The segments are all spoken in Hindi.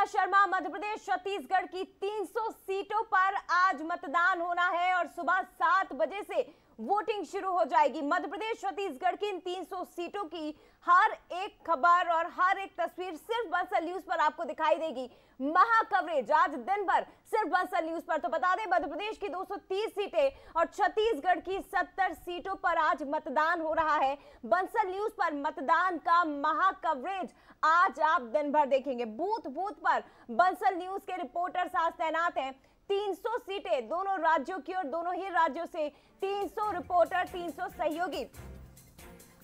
शर्मा, मध्य प्रदेश छत्तीसगढ़ की 300 सीटों पर आज मतदान होना है और सुबह 7 बजे से वोटिंग शुरू हो जाएगी। मध्य प्रदेश छत्तीसगढ़ की इन 300 सीटों की हर एक खबर और हर एक तस्वीर सिर्फ बंसल न्यूज पर आपको दिखाई देगी। महा कवरेज आज दिन भर सिर्फ बंसल न्यूज पर। तो बता दें, मध्य प्रदेश की 230 सीटें और छत्तीसगढ़ की 70 सीटों पर आज मतदान हो रहा है। बंसल न्यूज पर मतदान का महा कवरेज आज आप दिन भर देखेंगे। बूथ बूथ पर बंसल न्यूज के रिपोर्टर्स आज तैनात हैं। 300 सीटें दोनों राज्यों की और दोनों ही राज्यों से 300 रिपोर्टर, 300 सहयोगी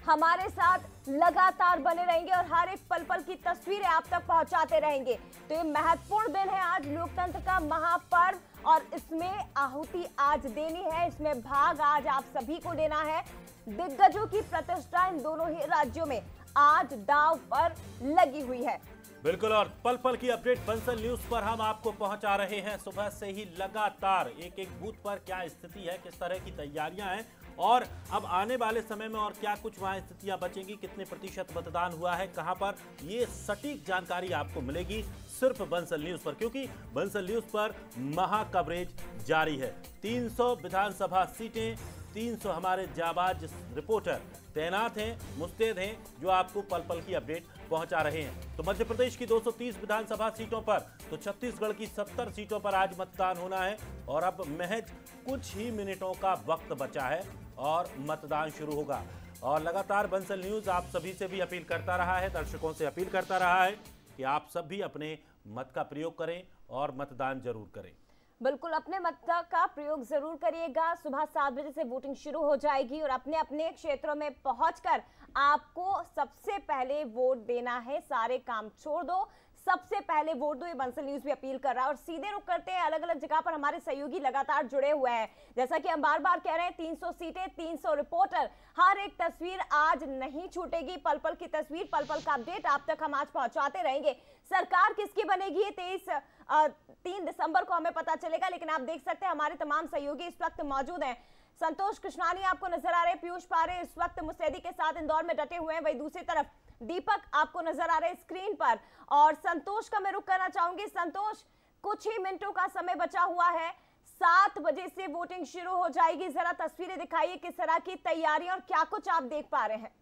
हमारे साथ लगातार बने रहेंगे और हर एक पल पल की तस्वीरें आप तक पहुंचाते रहेंगे। तो ये महत्वपूर्ण दिन है आज, लोकतंत्र का महापर्व, और इसमें आहुति आज देनी है, इसमें भाग आज आप सभी को लेना है। दिग्गजों की प्रतिष्ठा इन दोनों ही राज्यों में आज दांव पर लगी हुई है। बिल्कुल, और पल पल की अपडेट बंसल न्यूज पर हम आपको पहुंचा रहे हैं। सुबह से ही लगातार एक एक बूथ पर क्या स्थिति है, किस तरह की तैयारियां हैं और अब आने वाले समय में और क्या कुछ वहां स्थितियां बचेंगी, कितने प्रतिशत मतदान हुआ है, कहां पर, ये सटीक जानकारी आपको मिलेगी सिर्फ बंसल न्यूज पर, क्योंकि बंसल न्यूज पर महा कवरेज जारी है। 300 विधानसभा सीटें, 300 हमारे जाबाज रिपोर्टर तैनात हैं, मुस्तैद हैं, जो आपको पल पल की अपडेट पहुंचा रहे हैं। तो मध्य प्रदेश की 230 विधानसभा सीटों पर, तो छत्तीसगढ़ की 70 सीटों पर आज मतदान होना है और अब महज कुछ ही मिनटों का वक्त बचा है और मतदान शुरू होगा। और लगातार बंसल न्यूज आप सभी से भी अपील करता रहा है, दर्शकों से अपील करता रहा है कि आप सब भी अपने मत का प्रयोग करें और मतदान जरूर करें। बिल्कुल, अपने मत का प्रयोग जरूर करिएगा। सुबह 7 बजे से वोटिंग शुरू हो जाएगी और अपने अपने क्षेत्रों में पहुंचकर आपको सबसे पहले वोट देना है। सारे काम छोड़ दो, सबसे पहले वोट दो, ये बंसल न्यूज भी अपील कर रहा है। और सीधे रुक करते हैं, अलग अलग जगह पर हमारे सहयोगी लगातार जुड़े हुए हैं। जैसा कि हम बार बार कह रहे हैं, 300 सीटें, 300 रिपोर्टर, हर एक तस्वीर आज नहीं छूटेगी। पल पल की तस्वीर, पल पल का अपडेट आप तक हम आज पहुंचाते रहेंगे। सरकार किसकी बनेगी ये 3 दिसंबर को हमें पता चलेगा, लेकिन आप देख सकते हैं हमारे तमाम सहयोगी इस वक्त मौजूद हैं। संतोष कृष्णानी आपको नजर आ रहे हैं, पीयूष पारे इस वक्त मुस्तैदी के साथ इंदौर में डटे हुए हैं, वही दूसरी तरफ दीपक आपको नजर आ रहे हैं स्क्रीन पर। और संतोष का मैं रुख करना चाहूंगी। संतोष, कुछ ही मिनटों का समय बचा हुआ है, 7 बजे से वोटिंग शुरू हो जाएगी। जरा तस्वीरें दिखाइए, किस तरह की तैयारी और क्या कुछ आप देख पा रहे हैं।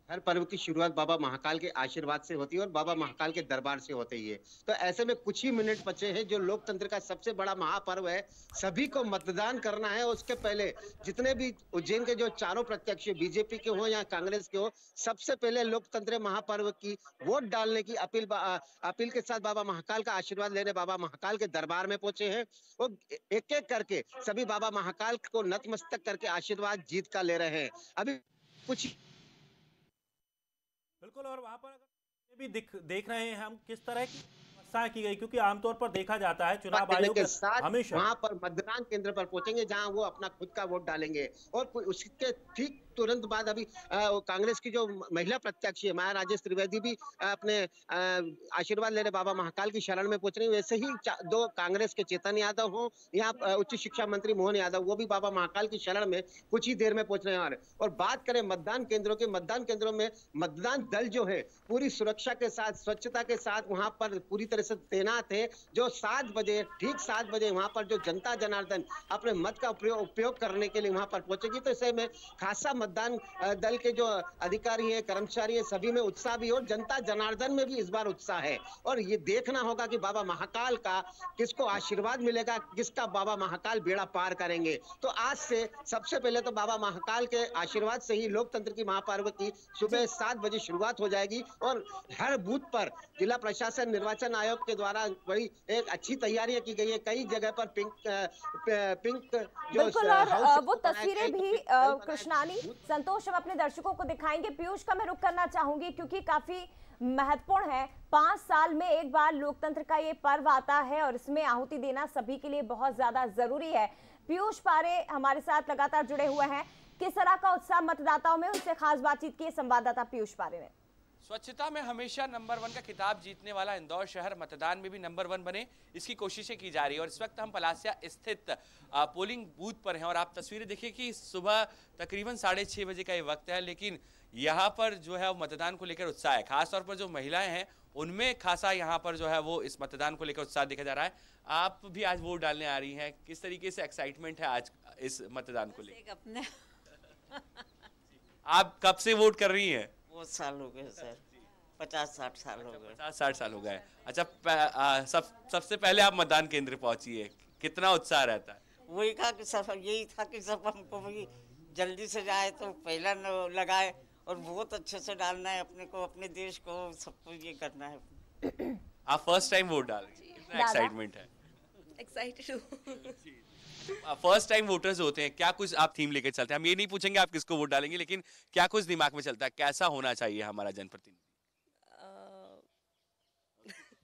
हर पर्व की शुरुआत बाबा महाकाल के आशीर्वाद से होती है और बाबा महाकाल के दरबार से होती है। तो ऐसे में कुछ ही मिनट बचे हैं, जो लोकतंत्र का सबसे बड़ा महापर्व है, सभी को मतदान करना है। उसके पहले जितने भी उज्जैन के जो चारों प्रत्याशी, बीजेपी के हो या कांग्रेस के हो, सबसे पहले लोकतंत्र महापर्व की वोट डालने की अपील के साथ बाबा महाकाल का आशीर्वाद लेने बाबा महाकाल के दरबार में पहुंचे हैं। वो एक एक करके सभी बाबा महाकाल को नतमस्तक करके आशीर्वाद जीत का ले रहे हैं। अभी कुछ बिल्कुल, और वहां पर भी देख रहे हैं हम किस तरह की व्यवस्था की गई, क्योंकि आमतौर पर देखा जाता है चुनाव आयोग के साथ हमेशा वहां पर मतदान केंद्र पर पहुंचेंगे, जहां वो अपना खुद का वोट डालेंगे। और उसके ठीक तुरंत बाद अभी कांग्रेस की जो महिला प्रत्याशी है माया राजेश त्रिवेदी भी अपने आशीर्वाद लेने बाबा महाकाल की शरण में पहुंच रही है। वैसे ही 2 कांग्रेस के चेतन यादव हो, यहाँ उच्च शिक्षा मंत्री मोहन यादव, वो भी बाबा महाकाल की शरण में कुछ ही देर में पहुंच रहे हैं। और बात करें मतदान केंद्रों के, मतदान केंद्रों में मतदान दल जो है पूरी सुरक्षा के साथ, स्वच्छता के साथ वहां पर पूरी तरह से तैनात है। जो 7 बजे, ठीक 7 बजे वहां पर जो जनता जनार्दन अपने मत का उपयोग करने के लिए वहां पर पहुंचेगी। तो ऐसे में खासा मतदान दल के जो अधिकारी हैं, कर्मचारी हैं, सभी में उत्साह भी, और जनता जनार्दन में भी इस बार उत्साह है। और ये देखना होगा कि बाबा महाकाल का किसको आशीर्वाद मिलेगा, किसका बाबा महाकाल बेड़ा पार करेंगे। तो आज से सबसे पहले तो बाबा महाकाल के आशीर्वाद से ही लोकतंत्र की महापर्व की सुबह 7 बजे शुरुआत हो जाएगी। और हर बूथ पर जिला प्रशासन, निर्वाचन आयोग के द्वारा बड़ी एक अच्छी तैयारियां की गई है। कई जगह पर पिंक जो बिल्कुल, और वो तस्वीरें भी कृष्णानी, संतोष हम अपने दर्शकों को दिखाएंगे। पीयूष का मैं रुख करना चाहूंगी, क्योंकि काफी महत्वपूर्ण है। 5 साल में एक बार लोकतंत्र का ये पर्व आता है और इसमें आहुति देना सभी के लिए बहुत ज्यादा जरूरी है। पीयूष पारे हमारे साथ लगातार जुड़े हुए हैं, किस तरह का उत्साह मतदाताओं में, उनसे खास बातचीत की संवाददाता पीयूष पारे ने। स्वच्छता में हमेशा नंबर 1 का खिताब जीतने वाला इंदौर शहर मतदान में भी नंबर 1 बने, इसकी कोशिशें की जा रही है। और इस वक्त हम पलासिया स्थित पोलिंग बूथ पर हैं और आप तस्वीरें देखिए कि सुबह तकरीबन 6:30 बजे का ये वक्त है, लेकिन यहाँ पर जो है वो मतदान को लेकर उत्साह है, खासतौर पर जो महिलाएं हैं उनमें खासा यहाँ पर जो है वो इस मतदान को लेकर उत्साह देखा जा रहा है। आप भी आज वोट डालने आ रही हैं, किस तरीके से एक्साइटमेंट है आज इस मतदान को लेकर? अपने आप कब से वोट कर रही हैं? बहुत साल हो गए सर, 50-60 साल हो गए। 50-60 साल हो गए। अच्छा, सबसे पहले आप मतदान केंद्र पहुंची है, कितना उत्साह रहता है? वही था कि सब यही था कि सब हमको भी जल्दी से जाए तो पहला लगाए और बहुत अच्छे से डालना है अपने को, अपने देश को, सबको ये करना है। आप फर्स्ट टाइम वोट डाल रही हैं, कितना एक्साइटमेंट है? एक्साइटेड हूँ। फर्स्ट टाइम वोटर्स होते हैं, क्या कुछ आप थीम लेकर चलते हैं? हम ये नहीं पूछेंगे आप किसको वोट डालेंगे, लेकिन क्या कुछ दिमाग में चलता है, कैसा होना चाहिए हमारा जनप्रतिनिधि?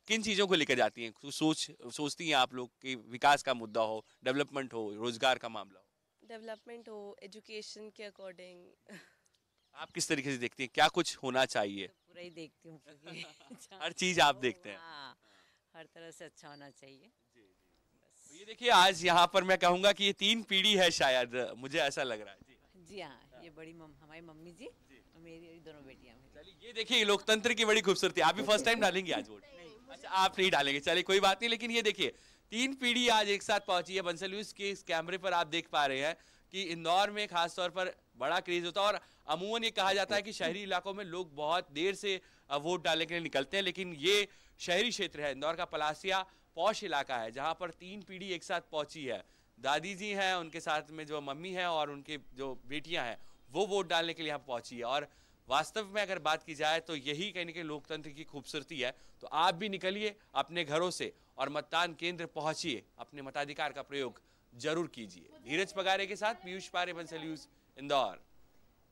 किन चीजों को लेकर जाती हैं? सोचती हैं आप लोग कि विकास का मुद्दा हो, डेवलपमेंट हो, रोजगार का मामला हो? डेवलपमेंट हो, एजुकेशन के अकॉर्डिंग। आप किस तरीके से देखती हैं, क्या कुछ होना चाहिए? पूरा ही देखती हूँ। हर चीज आप देखते हैं? हाँ, हर तरह से अच्छा होना चाहिए। तो ये देखिए, आज यहाँ पर मैं कहूंगा कि ये 3 पीढ़ी है शायद, मुझे ऐसा लग रहा है। जी हाँ, ये बड़ी हमारी मम्मी जी और मेरी दोनों बेटियां। चलिए, ये देखिए लोकतंत्र की बड़ी खूबसूरती। आप भी फर्स्ट टाइम डालेंगे आज वोट? अच्छा, आप नहीं डालेंगे, चलिए कोई बात नहीं। लेकिन ये देखिए 3 पीढ़ी आज एक साथ पहुंची है। बंसल न्यूज के इस कैमरे पर आप देख पा रहे हैं कि इंदौर में खासतौर पर बड़ा क्रेज होता है और अमूमन ये कहा जाता है कि शहरी इलाकों में लोग बहुत देर से वोट डालने के लिए निकलते हैं, लेकिन ये शहरी क्षेत्र है, इंदौर का पलासिया पौष इलाका है, जहां पर 3 पीढ़ी एक साथ पहुंची है। दादी जी हैं, उनके साथ में जो मम्मी है और उनके जो बेटियां हैं वो वोट डालने के लिए यहाँ पहुंची है। और वास्तव में अगर बात की जाए तो यही कहीं ना कहीं लोकतंत्र की खूबसूरती है। तो आप भी निकलिए अपने घरों से और मतदान केंद्र पहुंचिए, अपने मताधिकार का प्रयोग जरूर कीजिए। धीरज पगारे के साथ पीयूष पारे, बंसल न्यूज, इंदौर।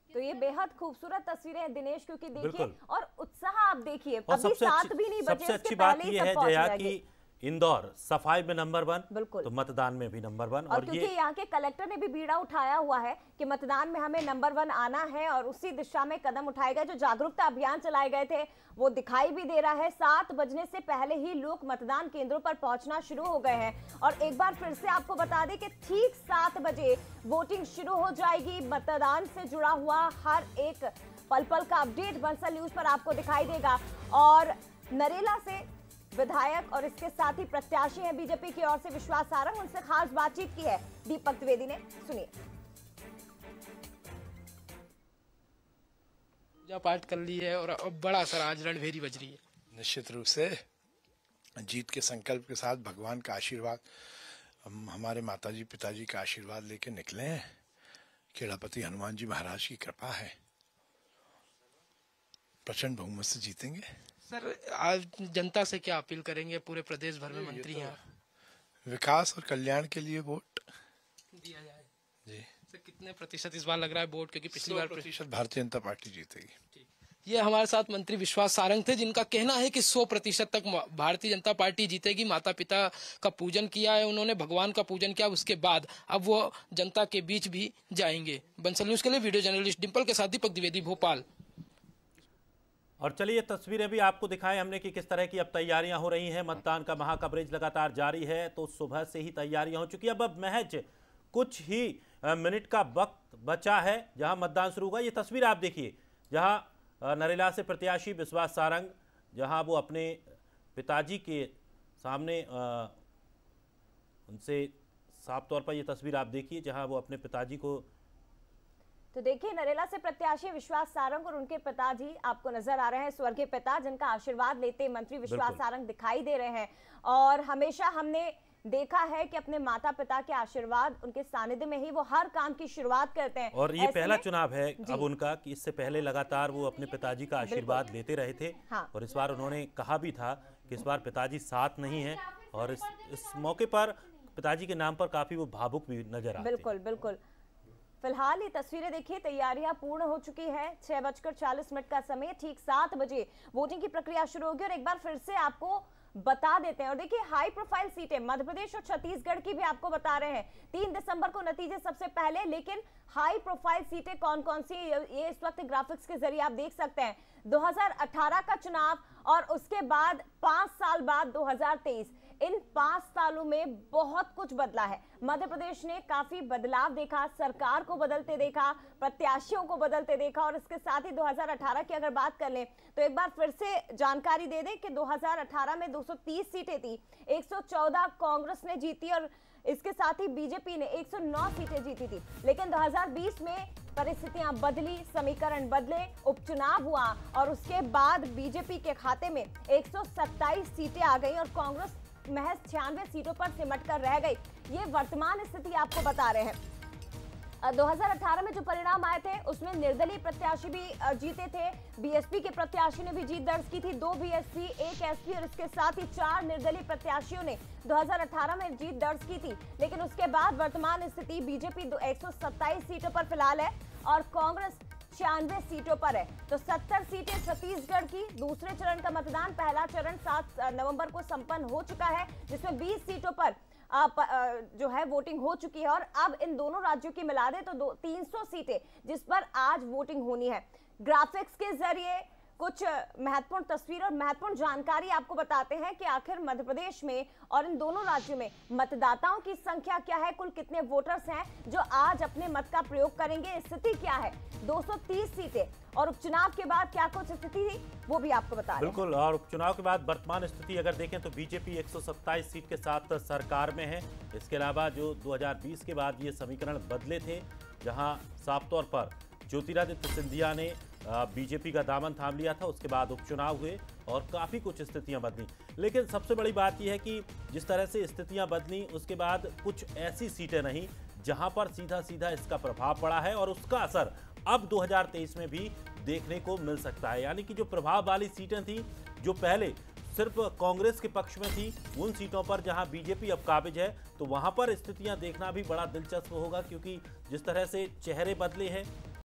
तो ये बेहद खूबसूरत तस्वीरें हैं दिनेश, क्योंकि देखिए बिल्कुल। और उत्साह आप देखिए, और अभी 7 भी नहीं बजे, सबसे उसके अच्छी बात पहले ही यह सब है पहुंच जया जाएंगे। कि इंदौर सफाई में नंबर 1, बिल्कुल। तो मतदान में भी नंबर 1। और क्योंकि यहाँ के कलेक्टर ने भी बीड़ा उठाया हुआ है कि मतदान में हमें नंबर 1 आना है और उसी दिशा में कदम उठाए गए। जो जागरूकता अभियान चलाए गए थे वो दिखाई भी दे रहा है। 7 बजने से पहले ही लोग मतदान केंद्रों पर पहुंचना शुरू हो गए हैं। और एक बार फिर से आपको बता दें कि ठीक 7 बजे वोटिंग शुरू हो जाएगी। मतदान से जुड़ा हुआ हर एक पल पल का अपडेट बंसल न्यूज पर आपको दिखाई देगा। और नरेला से विधायक और इसके साथ ही प्रत्याशी हैं बीजेपी की ओर से विश्वास सारंग, उनसे खास बातचीत की है दीपक द्विवेदी ने, सुनिए। पूजा पाठ कर ली है और अब बड़ा असर आज रणभेरी बज रही है। निश्चित रूप से जीत के संकल्प के साथ भगवान का आशीर्वाद, हमारे माताजी पिताजी का आशीर्वाद लेके निकले हैं। खेड़ापति हनुमान जी महाराज की कृपा है, प्रचंड बहुमत से जीतेंगे। सर, आज जनता से क्या अपील करेंगे? पूरे प्रदेश भर में मंत्री हैं, विकास और कल्याण के लिए वोट दिया जाए जी। सर, कितने प्रतिशत इस बार लग रहा है वोट? क्योंकि पिछली बार प्रतिशत भारतीय जनता पार्टी जीतेगी। ये हमारे साथ मंत्री विश्वास सारंग थे, जिनका कहना है कि 100% तक भारतीय जनता पार्टी जीतेगी। माता पिता का पूजन किया है उन्होंने, भगवान का पूजन किया, उसके बाद अब वो जनता के बीच भी जाएंगे। बंसल न्यूज के लिए वीडियो जर्नलिस्ट डिम्पल के साथ दीपक द्विवेदी, भोपाल। और चलिए ये तस्वीरें भी आपको दिखाएं हमने कि किस तरह की अब तैयारियां हो रही हैं। मतदान का महा कवरेज लगातार जारी है, तो सुबह से ही तैयारियां हो चुकी है। अब महज कुछ ही मिनट का वक्त बचा है जहां मतदान शुरू होगा। ये तस्वीर आप देखिए, जहां नरेला से प्रत्याशी विश्वास सारंग, जहां वो अपने पिताजी के सामने उनसे साफ तौर पर ये तस्वीर आप देखिए, जहां वो अपने पिताजी को, तो देखिए नरेला से प्रत्याशी विश्वास सारंग और उनके पिताजी आपको नजर आ रहे हैं, स्वर्गीय पिता, जिनका आशीर्वाद लेते मंत्री विश्वास सारंग दिखाई दे रहे हैं। और हमेशा हमने देखा है कि अपने माता पिता के आशीर्वाद, उनके सानिध्य में ही वो हर काम की शुरुआत करते हैं। और ये पहला चुनाव है अब उनका कि इससे पहले लगातार वो अपने पिताजी का आशीर्वाद लेते रहे थे। हाँ। और इस बार उन्होंने कहा भी था कि इस बार पिताजी साथ नहीं है, और इस मौके पर पिताजी के नाम पर काफी वो भावुक भी नजर आते हैं। बिल्कुल बिल्कुल। फिलहाल ये तस्वीरें देखिए, तैयारियां पूर्ण हो चुकी है। 6:40 का समय, ठीक 7 बजे वोटिंग की प्रक्रिया शुरू होगी। और एक बार फिर से आपको बता देते हैं, और देखिए हाई प्रोफाइल सीटें मध्य प्रदेश और छत्तीसगढ़ की भी आपको बता रहे हैं। 3 दिसंबर को नतीजे सबसे पहले, लेकिन हाई प्रोफाइल सीटें कौन कौन सी, ये इस वक्त ग्राफिक्स के जरिए आप देख सकते हैं। 2018 का चुनाव और उसके बाद 5 साल बाद 2023, इन 5 सालों में बहुत कुछ बदला है। मध्य प्रदेश ने काफी बदलाव देखा, सरकार को बदलते देखा, प्रत्याशियों को बदलते देखा और इसके साथ ही 2018 की अगर बात कर लें तो एक बार फिर से जानकारी दे दें कि 2018 में 230 सीटें थी, 114 कांग्रेस ने जीती और इसके साथ ही बीजेपी ने 109 सीटें जीती थी। लेकिन 2020 में परिस्थितियां बदली, समीकरण बदले, उपचुनाव हुआ और उसके बाद बीजेपी के खाते में 127 सीटें आ गई और कांग्रेस महज 96 सीटों पर सिमट कर रह गई। ये वर्तमान स्थिति आपको बता रहे हैं। 2018 में जो परिणाम आए थे उसमें निर्दलीय प्रत्याशी भी जीते थे, बीएसपी के प्रत्याशी ने भी जीत दर्ज की थी, 2 बीएसपी, 1 एसपी और इसके साथ ही 4 निर्दलीय प्रत्याशियों ने 2018 में जीत दर्ज की थी। लेकिन उसके बाद वर्तमान स्थिति बीजेपी 127 सीटों पर फिलहाल है और कांग्रेस 96 सीटों पर है। तो 70 सीटें छत्तीसगढ़ की। दूसरे चरण का मतदान, पहला चरण 7 नवंबर को संपन्न हो चुका है, जिसमें 20 सीटों पर जो है वोटिंग हो चुकी है और अब इन दोनों राज्यों की मिला दे तो 300 सीटें जिस पर आज वोटिंग होनी है। ग्राफिक्स के जरिए कुछ महत्वपूर्ण तस्वीर और महत्वपूर्ण जानकारी आपको बताते हैं कि आखिर मध्य प्रदेश में और इन दोनों राज्यों में मतदाताओं की संख्या क्या है, कुल कितने वोटर्स हैं जो आज अपने मत का प्रयोग करेंगे, स्थिति क्या है। 230 सीटें और उपचुनाव के बाद क्या कुछ स्थिति थी वो भी आपको बता रहे हैं। बिल्कुल, और उपचुनाव के बाद वर्तमान स्थिति अगर देखें तो बीजेपी 127 सीट के साथ सरकार में है। इसके अलावा जो 2020 के बाद ये समीकरण बदले थे, जहां साफ तौर पर ज्योतिरादित्य सिंधिया ने बीजेपी का दामन थाम लिया था, उसके बाद उपचुनाव हुए और काफ़ी कुछ स्थितियां बदली। लेकिन सबसे बड़ी बात यह है कि जिस तरह से स्थितियां बदली उसके बाद कुछ ऐसी सीटें रहीं जहां पर सीधा सीधा इसका प्रभाव पड़ा है और उसका असर अब 2023 में भी देखने को मिल सकता है। यानी कि जो प्रभाव वाली सीटें थी जो पहले सिर्फ कांग्रेस के पक्ष में थी, उन सीटों पर जहां बीजेपी अब काबिज है तो वहां पर स्थितियां देखना भी बड़ा दिलचस्प होगा, क्योंकि जिस तरह से चेहरे बदले हैं